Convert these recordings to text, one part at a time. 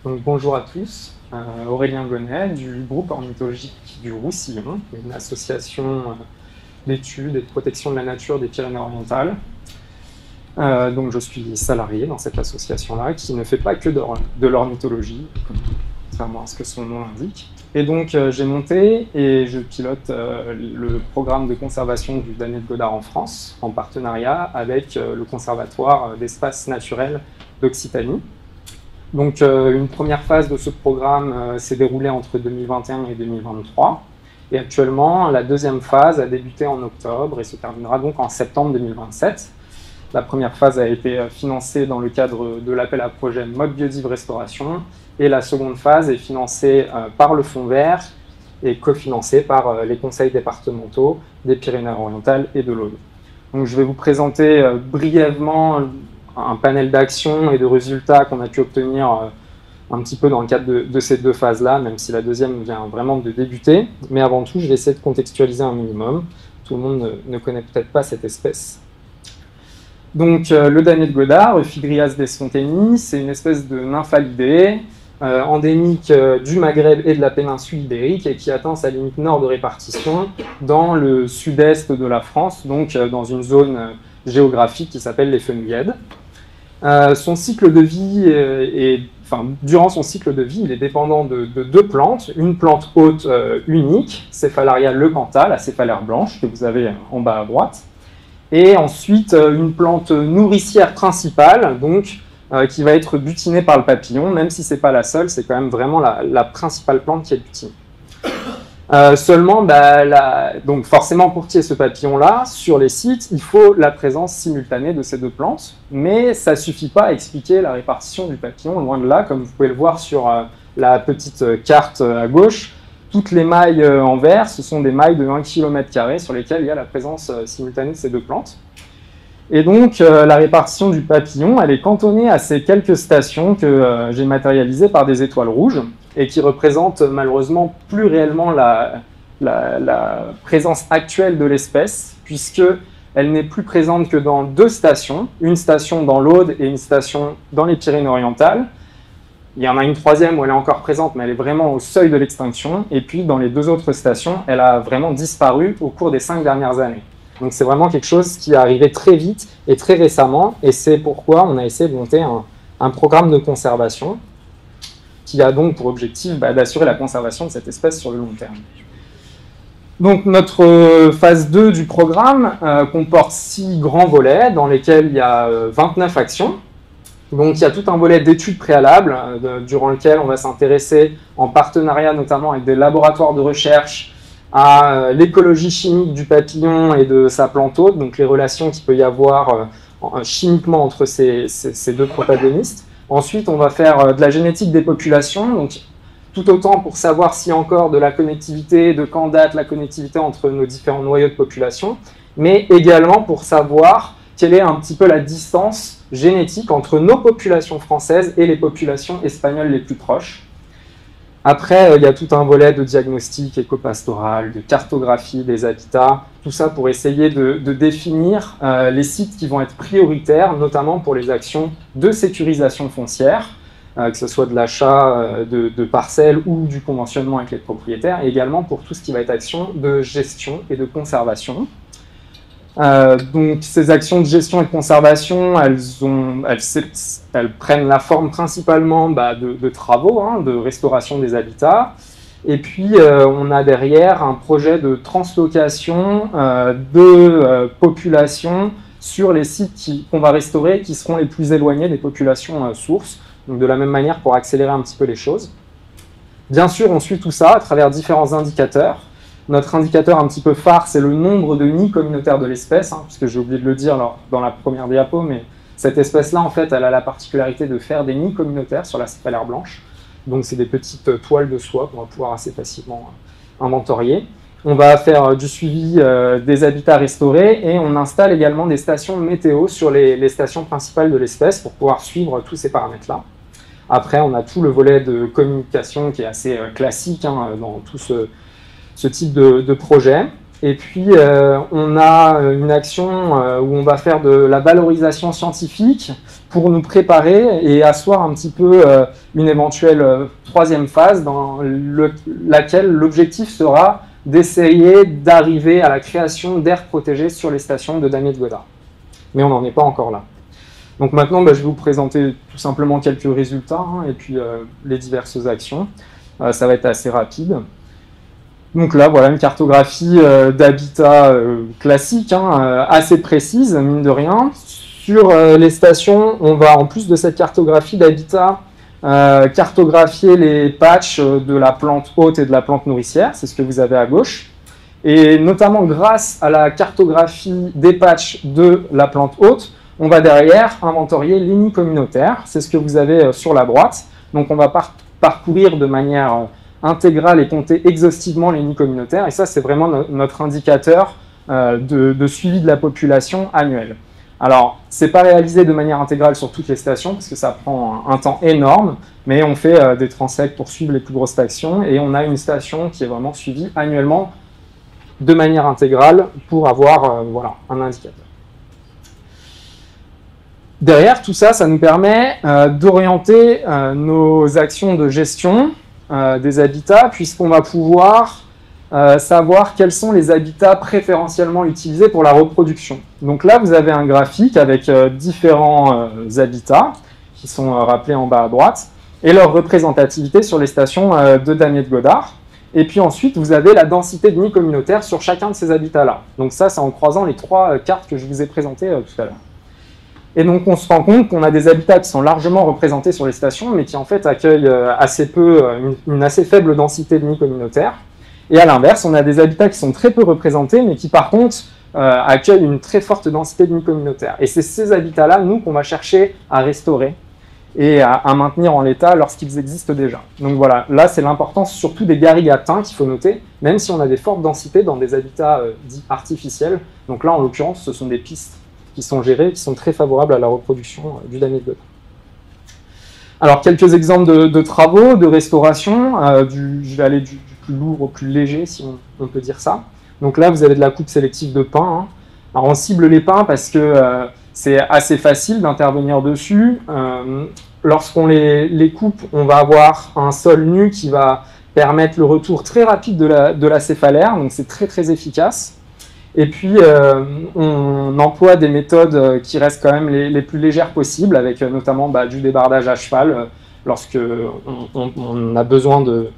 Donc, bonjour à tous, Aurélien Gonnet du groupe ornithologique du Roussillon, une association d'études et de protection de la nature des Pyrénées-Orientales. Donc je suis salarié dans cette association-là qui ne fait pas que de l'ornithologie, contrairement à ce que son nom indique. Et donc j'ai monté et je pilote le programme de conservation du Daniel Godard en France, en partenariat avec le Conservatoire d'espaces naturels d'Occitanie. Donc une première phase de ce programme s'est déroulée entre 2021 et 2023. Et actuellement, la deuxième phase a débuté en octobre et se terminera donc en septembre 2027. La première phase a été financée dans le cadre de l'appel à projet Mode Biodive Restauration et la seconde phase est financée par le Fonds Vert et cofinancée par les conseils départementaux des Pyrénées-Orientales et de l'Aude. Donc je vais vous présenter brièvement un panel d'actions et de résultats qu'on a pu obtenir un petit peu dans le cadre de ces deux phases-là, même si la deuxième vient vraiment de débuter. Mais avant tout, je vais essayer de contextualiser un minimum. Tout le monde ne connaît peut-être pas cette espèce. Donc, le Daniel Godard, Euphydrias desfontainis, c'est une espèce de nymphalidée endémique du Maghreb et de la péninsule ibérique et qui atteint sa limite nord de répartition dans le sud-est de la France, donc dans une zone géographique qui s'appelle les Fenouillèdes. Son cycle de vie durant son cycle de vie, il est dépendant de deux plantes. Une plante hôte unique, Cephalaria leucantha, la céphalaire blanche, que vous avez en bas à droite. Et ensuite, une plante nourricière principale, donc, qui va être butinée par le papillon, même si ce n'est pas la seule, c'est quand même vraiment la principale plante qui est butinée. Seulement, donc forcément, pour qu'il y ait ce papillon-là, sur les sites, il faut la présence simultanée de ces deux plantes, mais ça ne suffit pas à expliquer la répartition du papillon, loin de là, comme vous pouvez le voir sur la petite carte à gauche. Toutes les mailles en vert, ce sont des mailles de 1 km² sur lesquelles il y a la présence simultanée de ces deux plantes. Et donc, la répartition du papillon, elle est cantonnée à ces quelques stations que j'ai matérialisées par des étoiles rouges et qui représentent malheureusement plus réellement la présence actuelle de l'espèce, puisqu'elle n'est plus présente que dans deux stations, une station dans l'Aude et une station dans les Pyrénées-Orientales. Il y en a une troisième où elle est encore présente, mais elle est vraiment au seuil de l'extinction. Et puis, dans les deux autres stations, elle a vraiment disparu au cours des 5 dernières années. Donc, c'est vraiment quelque chose qui est arrivé très vite et très récemment. Et c'est pourquoi on a essayé de monter un programme de conservation qui a donc pour objectif d'assurer la conservation de cette espèce sur le long terme. Donc, notre phase 2 du programme comporte 6 grands volets dans lesquels il y a 29 actions. Donc il y a tout un volet d'études préalables durant lequel on va s'intéresser en partenariat notamment avec des laboratoires de recherche à l'écologie chimique du papillon et de sa plante hôte, donc les relations qu'il peut y avoir chimiquement entre ces deux protagonistes. Ensuite, on va faire de la génétique des populations, donc tout autant pour savoir s'il y a encore de la connectivité, de quand date la connectivité entre nos différents noyaux de population, mais également pour savoir quelle est un petit peu la distance génétique entre nos populations françaises et les populations espagnoles les plus proches. Après, il y a tout un volet de diagnostic éco-pastoral, de cartographie des habitats, tout ça pour essayer de définir les sites qui vont être prioritaires, notamment pour les actions de sécurisation foncière, que ce soit de l'achat de parcelles ou du conventionnement avec les propriétaires, et également pour tout ce qui va être action de gestion et de conservation. Donc ces actions de gestion et de conservation, elles prennent la forme principalement de travaux, de restauration des habitats. Et puis on a derrière un projet de translocation de populations sur les sites qu'on va restaurer qui seront les plus éloignés des populations sources. Donc de la même manière pour accélérer un petit peu les choses. Bien sûr, on suit tout ça à travers différents indicateurs. Notre indicateur un petit peu phare, c'est le nombre de nids communautaires de l'espèce, puisque j'ai oublié de le dire dans la première diapo, mais cette espèce-là, en fait, elle a la particularité de faire des nids communautaires sur la céphalaire blanche. Donc, c'est des petites toiles de soie qu'on va pouvoir assez facilement inventorier. On va faire du suivi des habitats restaurés et on installe également des stations météo sur les stations principales de l'espèce pour pouvoir suivre tous ces paramètres-là. Après, on a tout le volet de communication qui est assez classique dans tout ce type de projet. Et puis, on a une action où on va faire de la valorisation scientifique pour nous préparer et asseoir un petit peu une éventuelle troisième phase dans laquelle l'objectif sera d'essayer d'arriver à la création d'aires protégées sur les stations de Damiette-Godard. Mais on n'en est pas encore là. Donc maintenant, je vais vous présenter tout simplement quelques résultats et puis les diverses actions. Ça va être assez rapide. Donc là, voilà une cartographie d'habitat classique, assez précise, mine de rien. Sur les stations, on va, en plus de cette cartographie d'habitat, cartographier les patchs de la plante hôte et de la plante nourricière, c'est ce que vous avez à gauche. Et notamment grâce à la cartographie des patchs de la plante hôte, on va derrière inventorier les nids communautaires, c'est ce que vous avez sur la droite. Donc on va parcourir de manière intégrale et compter exhaustivement les nids communautaires, et ça c'est vraiment notre indicateur de suivi de la population annuelle. Alors, c'est pas réalisé de manière intégrale sur toutes les stations, parce que ça prend un temps énorme, mais on fait des transects pour suivre les plus grosses stations, et on a une station qui est vraiment suivie annuellement de manière intégrale pour avoir voilà, un indicateur. Derrière, tout ça, ça nous permet d'orienter nos actions de gestion des habitats, puisqu'on va pouvoir savoir quels sont les habitats préférentiellement utilisés pour la reproduction. Donc là, vous avez un graphique avec différents habitats qui sont rappelés en bas à droite, et leur représentativité sur les stations de Damiette-Godard. Et puis ensuite, vous avez la densité de nids communautaires sur chacun de ces habitats-là. Donc ça, c'est en croisant les trois cartes que je vous ai présentées tout à l'heure. Et donc on se rend compte qu'on a des habitats qui sont largement représentés sur les stations, mais qui en fait accueillent assez peu, une assez faible densité de nids communautaires. Et à l'inverse, on a des habitats qui sont très peu représentés, mais qui par contre accueillent une très forte densité de nids communautaires. Et c'est ces habitats-là, nous, qu'on va chercher à restaurer et à maintenir en l'état lorsqu'ils existent déjà. Donc voilà, là c'est l'importance surtout des garrigues atteints qu'il faut noter, même si on a des fortes densités dans des habitats dits artificiels. Donc là, en l'occurrence, ce sont des pistes qui sont gérées, qui sont très favorables à la reproduction du Damiette-Godard. Alors, quelques exemples de travaux, de restauration. Je vais aller du plus lourd au plus léger, si on peut dire ça. Donc là, vous avez de la coupe sélective de pins. Alors, on cible les pins parce que c'est assez facile d'intervenir dessus. Lorsqu'on les coupe, on va avoir un sol nu qui va permettre le retour très rapide de la céphalaire. Donc, c'est très, très efficace. Et puis, on emploie des méthodes qui restent quand même les plus légères possibles, avec notamment du débardage à cheval, lorsque on a besoin de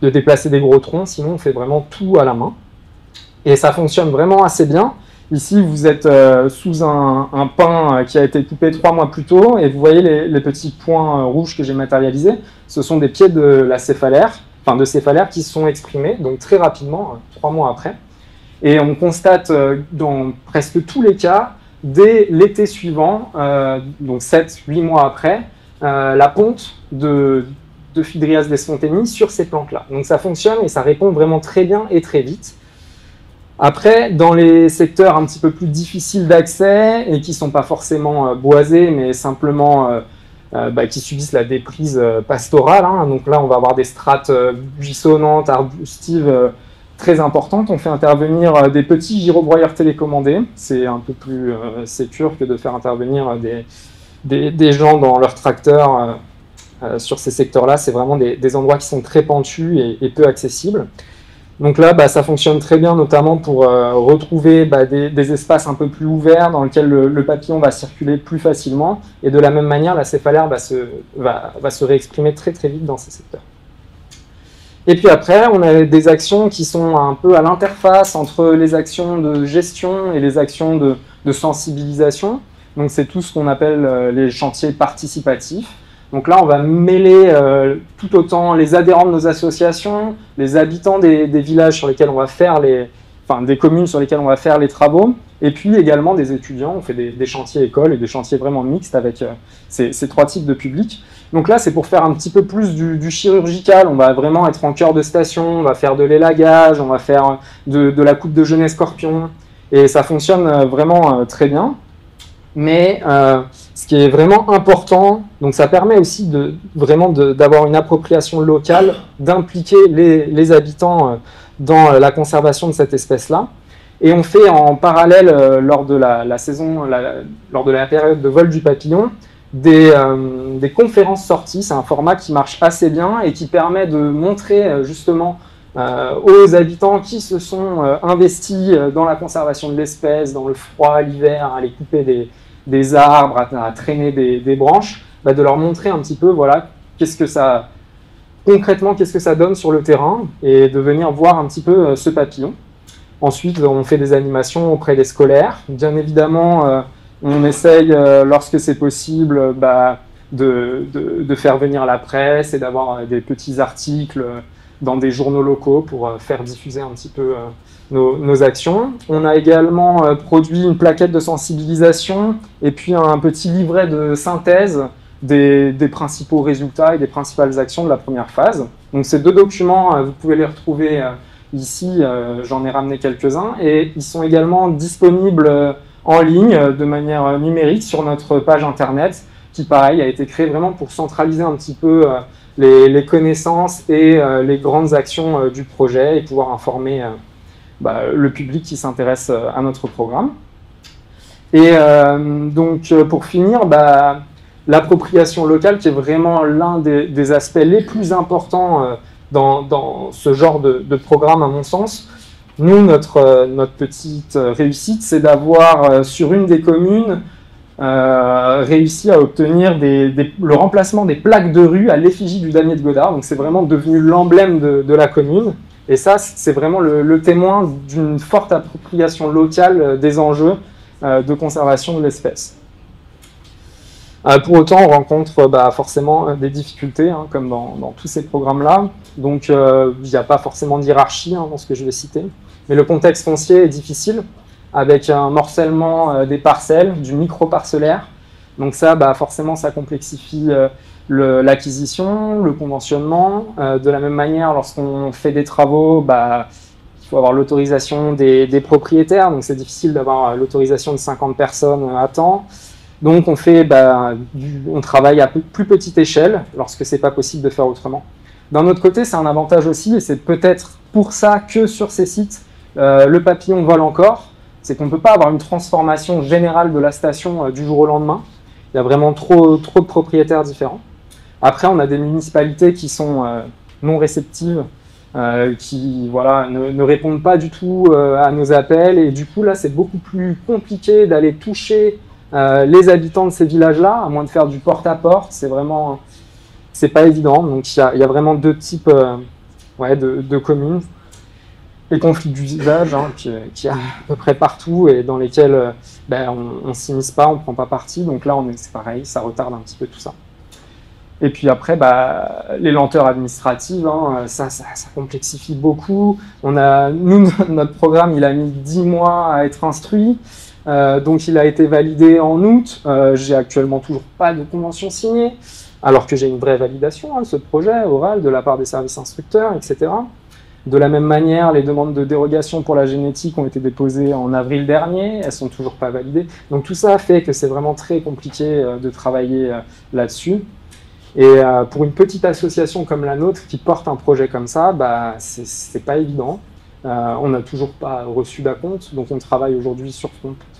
déplacer des gros troncs, sinon on fait vraiment tout à la main. Et ça fonctionne vraiment assez bien. Ici, vous êtes sous un pin qui a été coupé 3 mois plus tôt, et vous voyez les petits points rouges que j'ai matérialisés. Ce sont des pieds de la céphalaire, enfin de céphalaire qui sont exprimés, donc très rapidement, 3 mois après. Et on constate dans presque tous les cas, dès l'été suivant, donc 7-8 mois après, la ponte de Phaedrias desfontainis sur ces plantes-là. Donc ça fonctionne et ça répond vraiment très bien et très vite. Après, dans les secteurs un petit peu plus difficiles d'accès et qui ne sont pas forcément boisés, mais simplement qui subissent la déprise pastorale, donc là on va avoir des strates buissonnantes, arbustives, très importante. On fait intervenir des petits girobroyeurs télécommandés. C'est un peu plus sécure que de faire intervenir des gens dans leur tracteur sur ces secteurs-là. C'est vraiment des endroits qui sont très pentus et peu accessibles. Donc là, ça fonctionne très bien, notamment pour retrouver des espaces un peu plus ouverts dans lesquels le papillon va circuler plus facilement. Et de la même manière, la céphalaire va se réexprimer très très vite dans ces secteurs. Et puis après, on a des actions qui sont un peu à l'interface entre les actions de gestion et les actions de sensibilisation. Donc c'est tout ce qu'on appelle les chantiers participatifs. Donc là, on va mêler tout autant les adhérents de nos associations, les habitants des villages sur lesquels on va faire des communes sur lesquelles on va faire les travaux, et puis également des étudiants. On fait des chantiers écoles et des chantiers vraiment mixtes avec ces trois types de publics. Donc là, c'est pour faire un petit peu plus du chirurgical. On va vraiment être en cœur de station, on va faire de l'élagage, on va faire de la coupe de genêts scorpions, et ça fonctionne vraiment très bien. Mais ce qui est vraiment important, donc ça permet aussi vraiment d'avoir une appropriation locale, d'impliquer les habitants dans la conservation de cette espèce-là. Et on fait en parallèle, lors de lors de la période de vol du papillon, des conférences sorties. C'est un format qui marche assez bien et qui permet de montrer justement aux habitants qui se sont investis dans la conservation de l'espèce, dans le froid, l'hiver, à aller couper des arbres, à traîner des branches, de leur montrer un petit peu, voilà, concrètement, qu'est-ce que ça donne sur le terrain, et de venir voir un petit peu ce papillon. Ensuite, on fait des animations auprès des scolaires. Bien évidemment, on essaye, lorsque c'est possible, de faire venir la presse et d'avoir des petits articles dans des journaux locaux pour faire diffuser un petit peu nos actions. On a également produit une plaquette de sensibilisation et puis un petit livret de synthèse des principaux résultats et des principales actions de la première phase. Donc ces 2 documents, vous pouvez les retrouver ici, j'en ai ramené quelques-uns, et ils sont également disponibles en ligne de manière numérique sur notre page internet, qui pareil a été créée vraiment pour centraliser un petit peu les connaissances et les grandes actions du projet et pouvoir informer le public qui s'intéresse à notre programme. Et donc pour finir, l'appropriation locale, qui est vraiment l'un des aspects les plus importants dans ce genre de programme, à mon sens. Nous, notre petite réussite, c'est d'avoir, sur une des communes, réussi à obtenir le remplacement des plaques de rue à l'effigie du damier de Godard. Donc c'est vraiment devenu l'emblème de la commune. Et ça, c'est vraiment le témoin d'une forte appropriation locale des enjeux de conservation de l'espèce. Pour autant, on rencontre forcément des difficultés, comme dans tous ces programmes-là. Donc, il n'y a pas forcément de hiérarchie dans ce que je vais citer. Mais le contexte foncier est difficile, avec un morcellement des parcelles, du micro-parcellaire. Donc ça, forcément, ça complexifie l'acquisition, le conventionnement. De la même manière, lorsqu'on fait des travaux, il faut avoir l'autorisation des propriétaires. Donc c'est difficile d'avoir l'autorisation de 50 personnes à temps. Donc on travaille à plus petite échelle lorsque c'est pas possible de faire autrement. D'un autre côté, c'est un avantage aussi, et c'est peut-être pour ça que sur ces sites, le papillon vole encore. C'est qu'on ne peut pas avoir une transformation générale de la station du jour au lendemain. Il y a vraiment trop de propriétaires différents. Après, on a des municipalités qui sont non réceptives, qui ne répondent pas du tout à nos appels, et du coup là c'est beaucoup plus compliqué d'aller toucher les habitants de ces villages-là, à moins de faire du porte-à-porte. C'est pas évident. Donc il y a vraiment 2 types de communes. Les conflits d'usage qui y a à peu près partout et dans lesquels on ne s'immisce pas, on ne prend pas parti. Donc là, c'est pareil, ça retarde un petit peu tout ça. Et puis après, les lenteurs administratives, ça complexifie beaucoup. Notre programme, il a mis 10 mois à être instruit. Donc il a été validé en août. J'ai actuellement toujours pas de convention signée, alors que j'ai une vraie validation de ce projet oral de la part des services instructeurs, etc. De la même manière, les demandes de dérogation pour la génétique ont été déposées en avril dernier, elles sont toujours pas validées. Donc tout ça fait que c'est vraiment très compliqué de travailler là-dessus. Et pour une petite association comme la nôtre qui porte un projet comme ça, c'est pas évident. On n'a toujours pas reçu d'acompte, donc on travaille aujourd'hui sur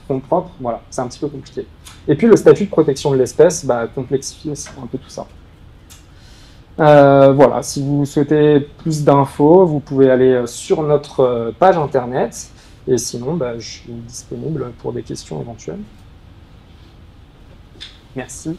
fonds propres. Voilà, c'est un petit peu compliqué. Et puis le statut de protection de l'espèce complexifie aussi un peu tout ça. Voilà, si vous souhaitez plus d'infos, vous pouvez aller sur notre page internet, et sinon je suis disponible pour des questions éventuelles. Merci.